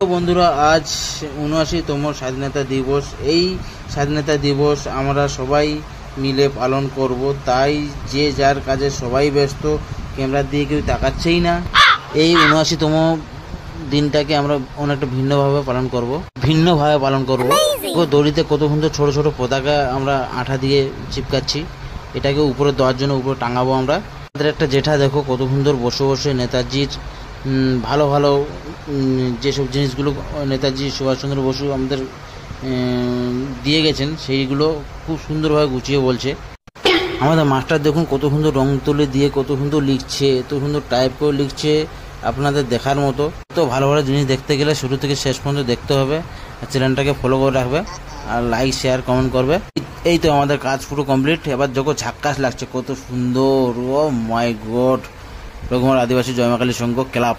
তো বন্ধুরা, আজ ৭৯তম স্বাধীনতা দিবস। এই স্বাধীনতা দিবস আমরা সবাই মিলে পালন করব, তাই যে যার কাজে সবাই ব্যস্ত, ক্যামেরার দিকে কেউ তাকাচ্ছেই না। এই ৭৯তম দিনটাকে আমরা অনেকটা ভিন্নভাবে পালন করব। দড়িতে কত সুন্দর ছোট ছোট পতাকা আমরা আঠা দিয়ে চিপকাচ্ছি, এটাকে উপরে দেওয়ার জন্য উপরে টাঙাবো আমরা। আমাদের একটা জেঠা দেখো কত সুন্দর বসে বসে নেতাজির ভালো ভালো যেসব জিনিসগুলো নেতাজি সুভাষচন্দ্র বসু আমাদের দিয়ে গেছেন সেইগুলো খুব সুন্দরভাবে গুছিয়ে বলছে। আমাদের মাস্টার দেখুন কত সুন্দর রং তুলি দিয়ে কত সুন্দর লিখছে, এত সুন্দর টাইপ করে লিখছে, আপনাদের দেখার মতো। তো ভালো ভালো জিনিস দেখতে গেলে শুরু থেকে শেষ পর্যন্ত দেখতে হবে, আর চ্যানেলটাকে ফলো করে রাখবে, আর লাইক শেয়ার কমেন্ট করবে। এই তো আমাদের কাজ পুরো কমপ্লিট। এবার যখন ঝাক্কাস লাগছে, কত সুন্দর, ও মাই গড। রঘুমার আদিবাসী জয়মাকালী সংঘ ক্লাব।